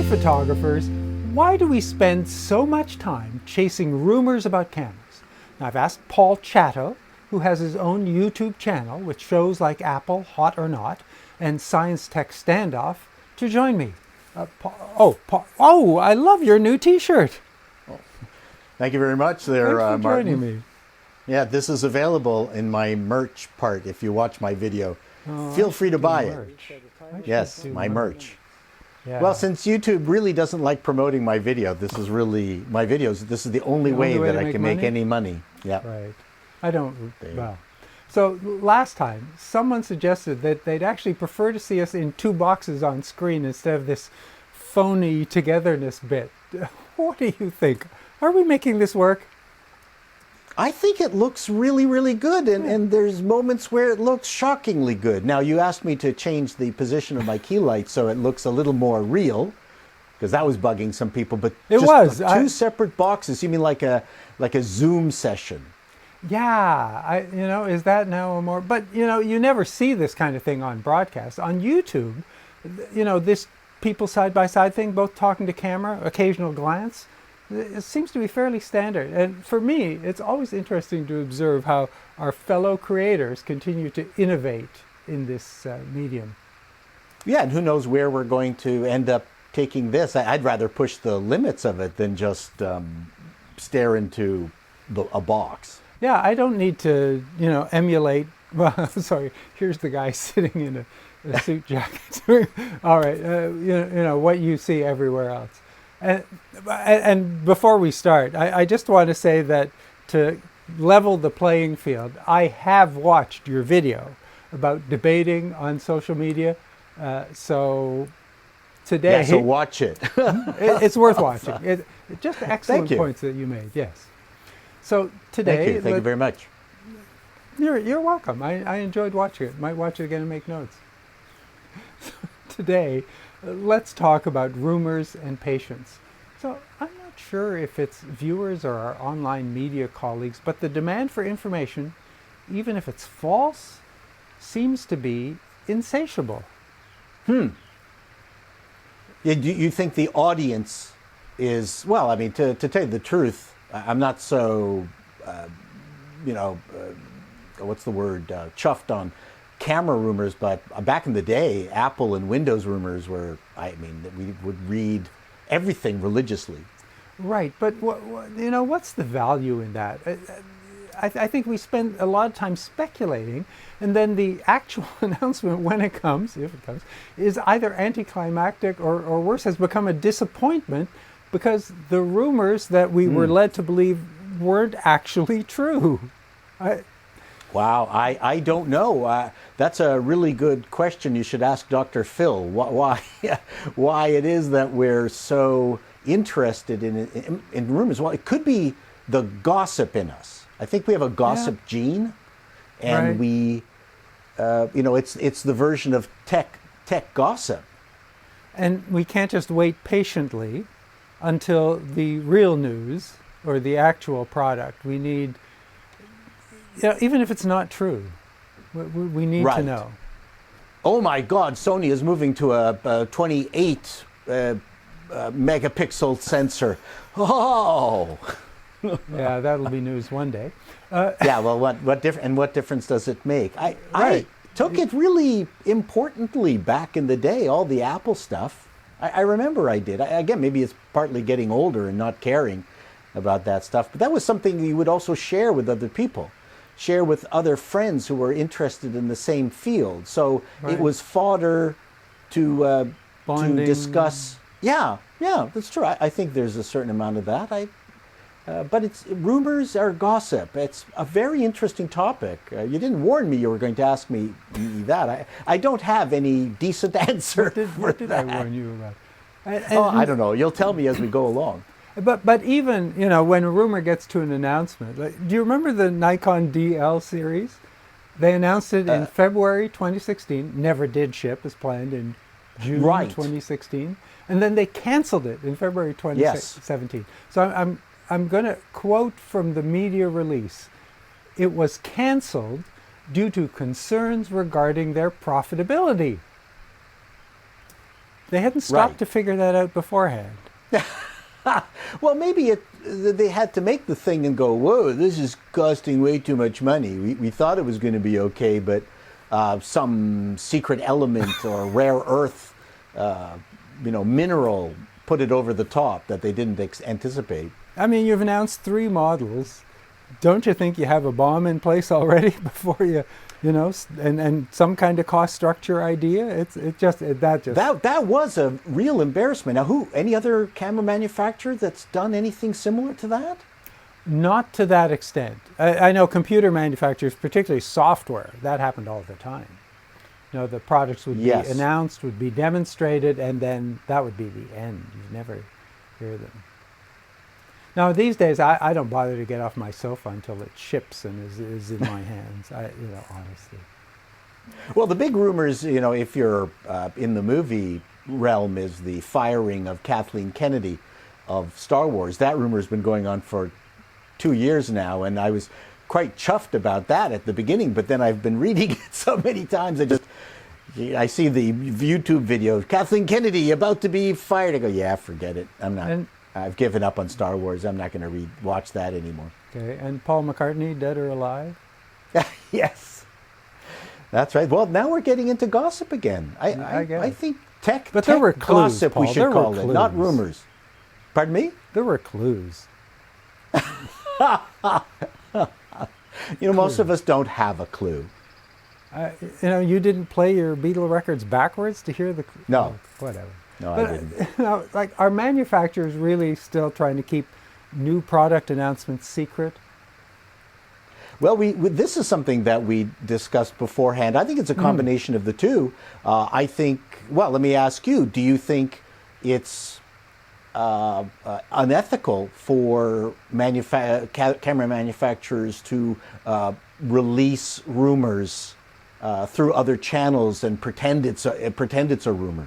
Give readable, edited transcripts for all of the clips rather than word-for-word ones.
photographers, why do we spend so much time chasing rumors about cameras? Now, I've asked Paul Chato, who has his own YouTube channel with shows like Apple, Hot or Not, and Science Tech Standoff, to join me. Paul, I love your new T-shirt. Thank you very much there, Thanks for joining Martin. me. Yeah, this is available in my merch part if you watch my video. Feel free to buy it. Yes, my merch. Yeah. Well, since YouTube really doesn't like promoting my video, this is really my videos. This is the only way that I can make any money. Yeah. Right. I don't. Well. So last time, someone suggested that they'd actually prefer to see us in two boxes on screen instead of this phony togetherness bit. What do you think? Are we making this work? I think it looks really, really good, and there's moments where it looks shockingly good. Now, you asked me to change the position of my key light so it looks a little more real, because that was bugging some people. But it was two separate boxes. You mean like a Zoom session? Yeah, is that now a more? But you never see this kind of thing on broadcast. On YouTube, this people side by side thing, both talking to camera, occasional glance. It seems to be fairly standard. And for me, it's always interesting to observe how our fellow creators continue to innovate in this medium. Yeah, and who knows where we're going to end up taking this. I'd rather push the limits of it than just stare into a box. Yeah, I don't need to, emulate. Well, sorry, here's the guy sitting in a suit jacket. All right, what you see everywhere else. And before we start, I just want to say that to level the playing field, I have watched your video about debating on social media. So today... Yeah, so watch it. It's worth watching. Just excellent points that you made, yes. So today... Thank you very much. You're welcome. I enjoyed watching it. Might watch it again and make notes. So today... let's talk about rumors and patience. So I'm not sure if it's viewers or our online media colleagues, but the demand for information, even if it's false, seems to be insatiable. You think the audience is, well, I mean, to tell you the truth, I'm not so, what's the word, chuffed on camera rumors, but back in the day, Apple and Windows rumors were, we would read everything religiously. Right, but what's the value in that? I think we spend a lot of time speculating, and then the actual announcement, when it comes, if it comes, is either anticlimactic or worse, has become a disappointment because the rumors that we were led to believe weren't actually true. Wow, I don't know. That's a really good question. You should ask Dr. Phil why it is that we're so interested in rumors. Well, it could be the gossip in us. I think we have a gossip gene, and we, it's the version of tech gossip. And we can't just wait patiently until the real news or the actual product. We need... even if it's not true, we need to know. Oh my God, Sony is moving to a 28 megapixel sensor. Oh! Yeah, that'll be news one day. Yeah, well, what difference does it make? I took it really importantly back in the day, all the Apple stuff. I remember I did. Again, maybe it's partly getting older and not caring about that stuff, but that was something you would also share with other people. Share with other friends who were interested in the same field. So it was fodder to discuss. Yeah, that's true. I think there's a certain amount of that. But rumors are gossip. It's a very interesting topic. You didn't warn me you were going to ask me that. I don't have any decent answer. What did I warn you about? I don't know. You'll tell me as we go along. But even, when a rumor gets to an announcement, do you remember the Nikon DL series? They announced it in February 2016, never did ship as planned in June 2016, and then they canceled it in February 2017. So I'm going to quote from the media release. It was canceled due to concerns regarding their profitability. They hadn't stopped Right. to figure that out beforehand. Well, maybe they had to make the thing and go, whoa, this is costing way too much money. We thought it was going to be okay, but some secret element or rare earth, mineral put it over the top that they didn't anticipate. I mean, you've announced 3 models. Don't you think you have a bomb in place already before and some kind of cost structure idea? That was a real embarrassment. Now, any other camera manufacturer that's done anything similar to that? Not to that extent. I know computer manufacturers, particularly software, that happened all the time. The products would be announced, would be demonstrated, and then that would be the end. You never hear them. Now, these days, I don't bother to get off my sofa until it ships and is in my hands, honestly. Well, the big rumors, if you're in the movie realm, is the firing of Kathleen Kennedy of Star Wars. That rumor has been going on for 2 years now, and I was quite chuffed about that at the beginning, but then I've been reading it so many times, I see the YouTube video, Kathleen Kennedy about to be fired. I go, yeah, forget it. I've given up on Star Wars. I'm not going to watch that anymore. Okay, and Paul McCartney, dead or alive? Yes, that's right. Well, now we're getting into gossip again. I think tech there were clues, gossip, Paul. we should call it, not rumors. Pardon me? There were clues. Most of us don't have a clue. You didn't play your Beatle records backwards to hear the... No. Whatever. No, I didn't. Are manufacturers really still trying to keep new product announcements secret? Well, this is something that we discussed beforehand. I think it's a combination of the two. I think, well, let me ask you, do you think it's unethical for camera manufacturers to release rumors through other channels and pretend it's a rumor?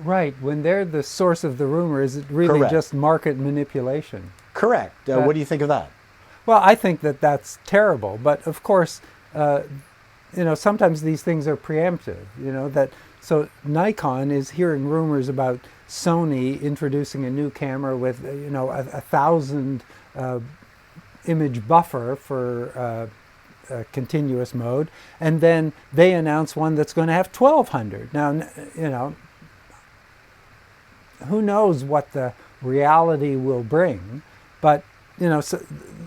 Right. When they're the source of the rumor, is it really Correct. just market manipulation? Correct. What do you think of that? Well, I think that's terrible. But of course, sometimes these things are preemptive. So Nikon is hearing rumors about Sony introducing a new camera with 1,000 image buffer for continuous mode, and then they announce one that's going to have 1,200. Now, who knows what the reality will bring, but so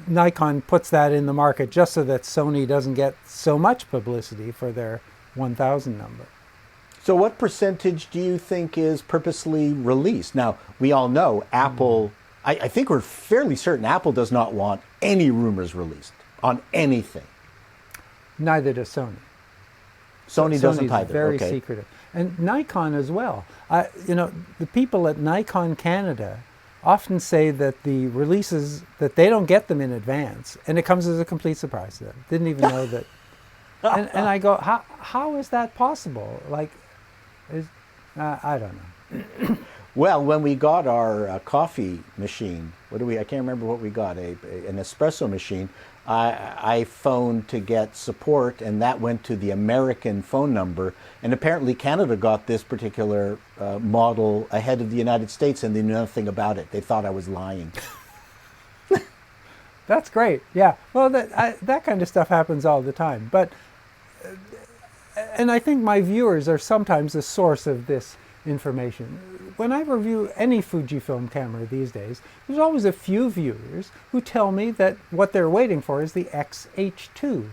Nikon puts that in the market just so that Sony doesn't get so much publicity for their 1,000 number. So what percentage do you think is purposely released? Now, we all know Apple, I think we're fairly certain Apple does not want any rumors released on anything. Neither does Sony. Sony doesn't Sony's either. very Okay. secretive. And Nikon as well. The people at Nikon Canada often say that the releases, that they don't get them in advance, and it comes as a complete surprise to them. Didn't even know that. And I go, how is that possible? I don't know. Well, when we got our coffee machine, I can't remember what we got, an espresso machine, I phoned to get support, and that went to the American phone number. And apparently Canada got this particular model ahead of the United States, and they knew nothing about it. They thought I was lying. That's great. Yeah. Well, that kind of stuff happens all the time. But, and I think my viewers are sometimes the source of this information. When I review any Fujifilm camera these days, there's always a few viewers who tell me that what they're waiting for is the XH2.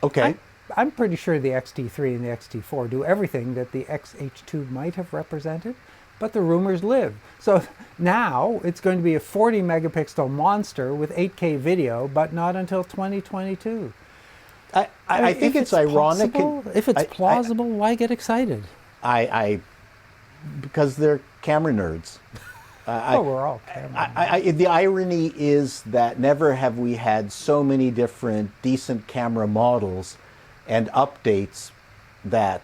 Okay. I'm pretty sure the XT3 and the XT4 do everything that the XH2 might have represented, but the rumors live. So now it's going to be a 40 megapixel monster with 8K video, but not until 2022. I think it's ironic. If it's plausible, why get excited? Because they're camera nerds. We're all camera nerds. The irony is that never have we had so many different decent camera models and updates that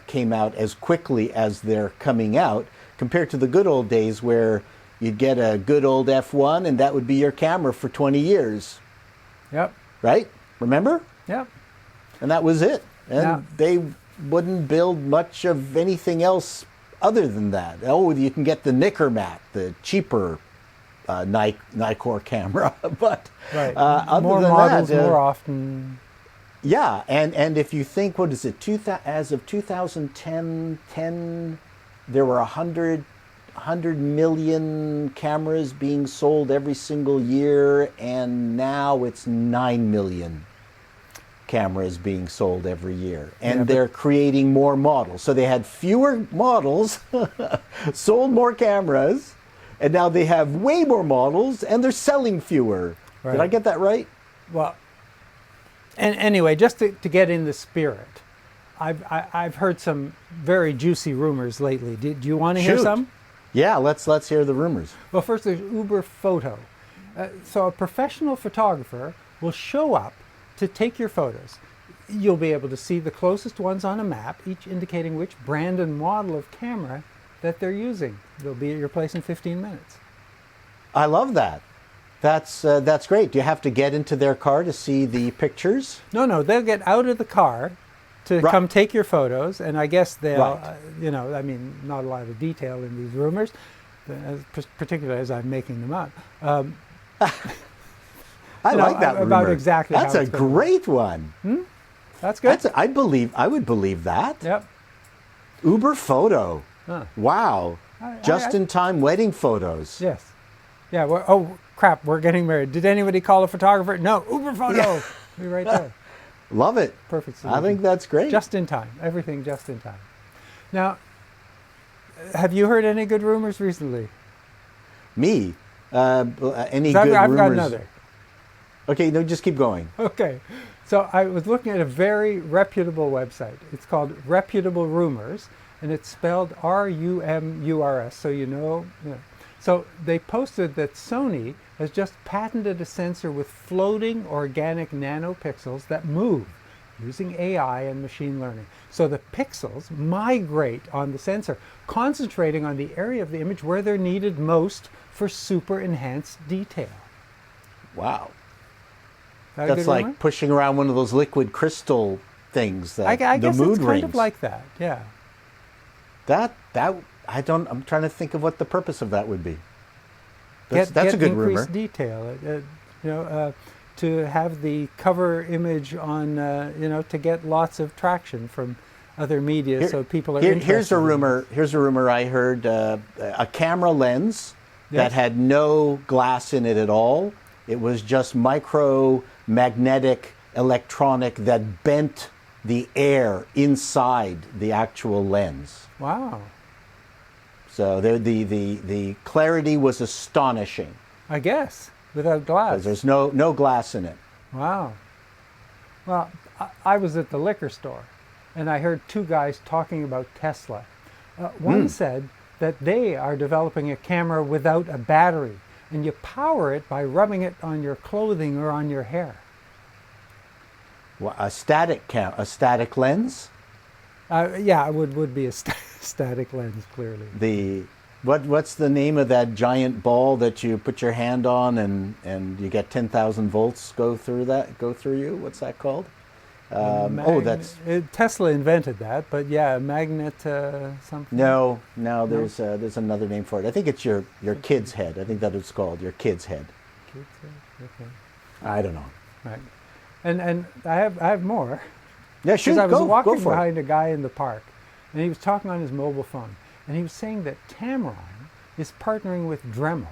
came out as quickly as they're coming out, compared to the good old days where you'd get a good old F1 and that would be your camera for 20 years. Yep. Right? Remember? Yep. And that was it. And Yeah. they wouldn't build much of anything else other than that? Oh, you can get the Nickermac, the cheaper Nikkor camera, but Right. other More than models, that, more often. yeah, and if you think, what is it? As of 2010, there were 100 million cameras being sold every single year, and now it's 9 million cameras being sold every year, and they're creating more models. So they had fewer models, sold more cameras, and now they have way more models, and they're selling fewer. Right. Did I get that right? Well, and anyway, just to get in the spirit, I've heard some very juicy rumors lately. Do you want to hear some? Yeah, let's hear the rumors. Well, first there's Uber Photo. So a professional photographer will show up to take your photos. You'll be able to see the closest ones on a map, each indicating which brand and model of camera that they're using. They'll be at your place in 15 minutes. I love that. That's great. Do you have to get into their car to see the pictures? No, they'll get out of the car to come take your photos, and I guess they'll, I mean, not a lot of detail in these rumors, particularly as I'm making them up. I like that about rumor. exactly. That's how a it's gonna great one. That's good. I would believe that. Yep. Uber Photo. Huh. Wow. Just-in-time wedding photos. Yes. Yeah. Oh crap! We're getting married. Did anybody call a photographer? No. Uber Photo. Yeah. Be right there. Love it. Perfect solution. I think that's great. Just in time. Everything just in time. Now, have you heard any good rumors recently? Me? Any good I've rumors? got another. Okay, no, just keep going. Okay. So I was looking at a very reputable website. It's called Reputable Rumours, and it's spelled RUMURS, so you know. So they posted that Sony has just patented a sensor with floating organic nanopixels that move using AI and machine learning. So the pixels migrate on the sensor, concentrating on the area of the image where they're needed most for super enhanced detail. Wow. That's like pushing around one of those liquid crystal things that I the guess mood it's kind rings. of like that, yeah. I'm trying to think of what the purpose of that would be. Get a good rumor. increased detail, to have the cover image on, to get lots of traction from other media, so people are interested. Here's a rumor I heard: a camera lens that had no glass in it at all. It was just micro-magnetic electronic that bent the air inside the actual lens. Wow. So the clarity was astonishing. I guess, without glass. Because there's no glass in it. Wow. Well, I was at the liquor store, and I heard two guys talking about Tesla. One said that they are developing a camera without a battery, and you power it by rubbing it on your clothing or on your hair. Well, a static lens? Yeah, it would be a static lens, clearly. What's the name of that giant ball that you put your hand on and you get 10,000 volts go through you? What's that called? Tesla invented that, but yeah, magnet something. No, there's another name for it. I think it's your kid's head. I think that it's called your kid's head. Kid's head? Okay. I don't know. Right. And I have more. Yeah, sure. Because I was go walking for behind a guy in the park, and he was talking on his mobile phone, and he was saying that Tamron is partnering with Dremel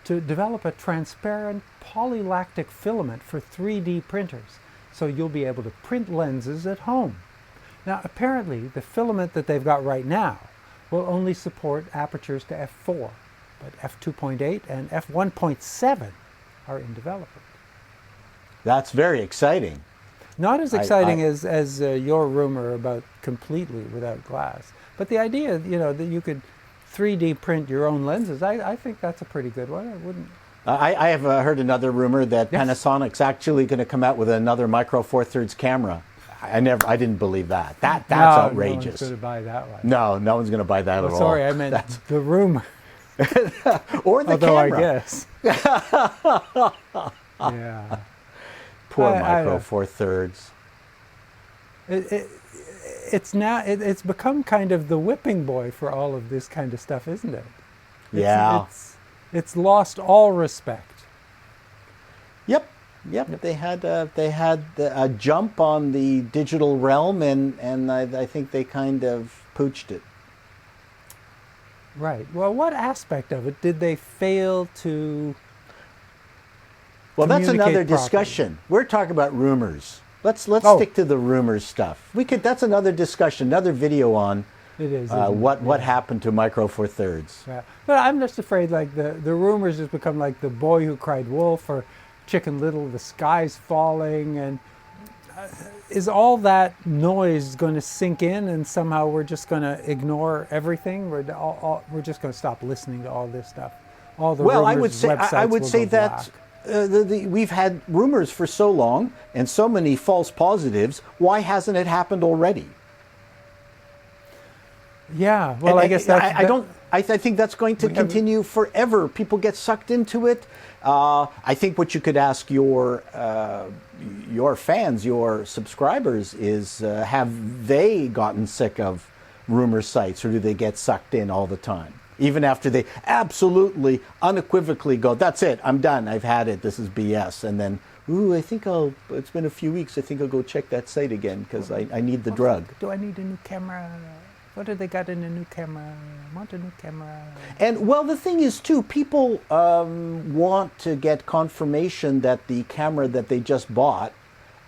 to develop a transparent polylactic filament for 3D printers, so you'll be able to print lenses at home. Now, apparently, the filament that they've got right now will only support apertures to f4, but f2.8 and f1.7 are in development. That's very exciting. Not as exciting as your rumor about completely without glass. But the idea, that you could 3D print your own lenses, I think that's a pretty good one. I wouldn't. I have heard another rumor that Panasonic's actually going to come out with another Micro Four Thirds camera. I didn't believe that. That's outrageous. No one's going to buy that one. No one's going to buy that at all. Sorry, I meant the rumor. Or the Although camera. I guess. Yeah. Poor Micro Four Thirds. it's become kind of the whipping boy for all of this kind of stuff, isn't it? Yeah. It's lost all respect. Yep. They had a jump on the digital realm, and I think they kind of pooched it. Right. Well, what aspect of it did they fail to? Well, that's another communicate discussion. We're talking about rumors. Let's Oh. stick to the rumors stuff. That's another discussion, another video on It is. what happened to Micro Four Thirds. Yeah. But I'm just afraid, like the rumors has become like the boy who cried wolf, or Chicken Little, the sky's falling, and is all that noise going to sink in, and somehow we're just going to ignore everything? We're just going to stop listening to all this stuff. All the Well, rumors, I would websites say will go that black. we've had rumors for so long and so many false positives. Why hasn't it happened already? Yeah. Well, I guess that's. I think that's going to continue forever. People get sucked into it. I think what you could ask your fans, your subscribers, is have they gotten sick of rumor sites, or do they get sucked in all the time? Even after they absolutely, unequivocally go, that's it, I'm done, I've had it, this is BS. And then, it's been a few weeks, I think I'll go check that site again because I need the drug. Do I need a new camera? What do they got in a new camera? I want a new camera. And well, the thing is too, people want to get confirmation that the camera that they just bought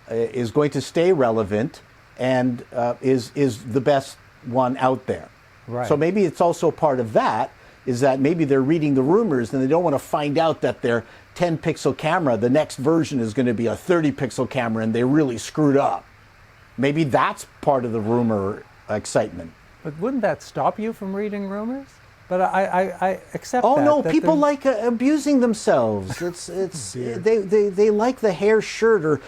is going to stay relevant and is the best one out there. Right. So maybe it's also part of that, is that maybe they're reading the rumors and they don't want to find out that their 10 pixel camera, the next version is going to be a 30 pixel camera and they really screwed up. Maybe that's part of the rumor excitement. But wouldn't that stop you from reading rumors? But I accept Oh that. no, that people there's- like abusing themselves. It's they like the hair shirt, or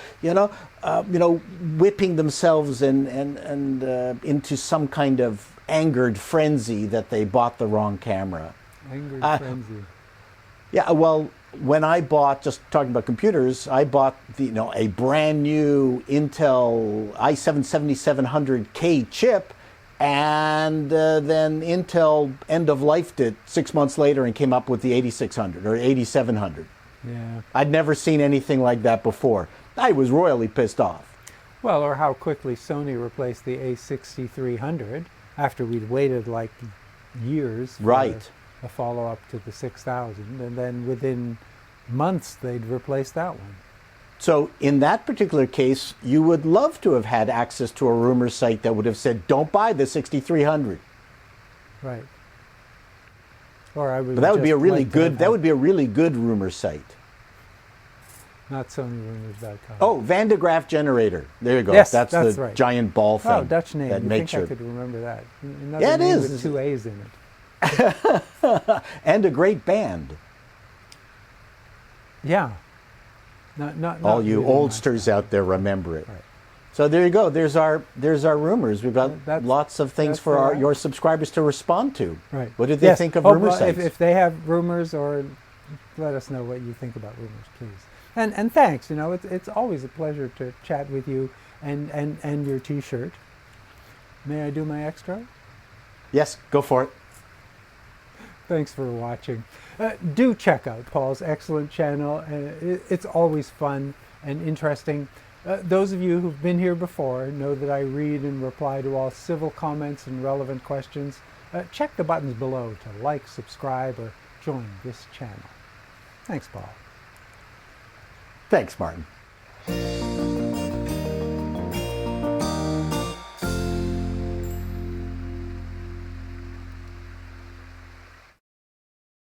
whipping themselves and into some kind of angered frenzy that they bought the wrong camera. Angered frenzy. Yeah, well, when I bought, just talking about computers, I bought a brand new Intel i7-7700K chip, and then Intel end of lifed it 6 months later and came up with the 8600 or 8700. Yeah. I'd never seen anything like that before. I was royally pissed off. Well, or how quickly Sony replaced the A6300 after we'd waited like years for Right. a follow-up to the 6000, and then within months they'd replaced that one. So in that particular case, you would love to have had access to a rumor site that would have said, don't buy the 6300. Right. Or I would. But that would be a really like to have good, that would be a really good rumor site. Not SonyRumors.com. Oh, Van de Graaff generator. There you go. Yes, that's that's the right. giant ball thing. Oh, Dutch name. That You makes think I your, could remember that? Another Yeah, it name is. with 2 A's in it. and a great band. Yeah. Not All you really oldsters out there remember it. Right. So there you go. There's our rumors. We've got That's- lots of things that's for all right. your subscribers to respond to. Right. What did they Yes. think of Oh, rumor well, sites? if they have rumors, or let us know what you think about rumors, please. And thanks. It's always a pleasure to chat with you and your T-shirt. May I do my extra? Yes, go for it. Thanks for watching. Do check out Paul's excellent channel. It's always fun and interesting. Those of you who've been here before know that I read and reply to all civil comments and relevant questions. Check the buttons below to like, subscribe, or join this channel. Thanks, Paul. Thanks, Martin.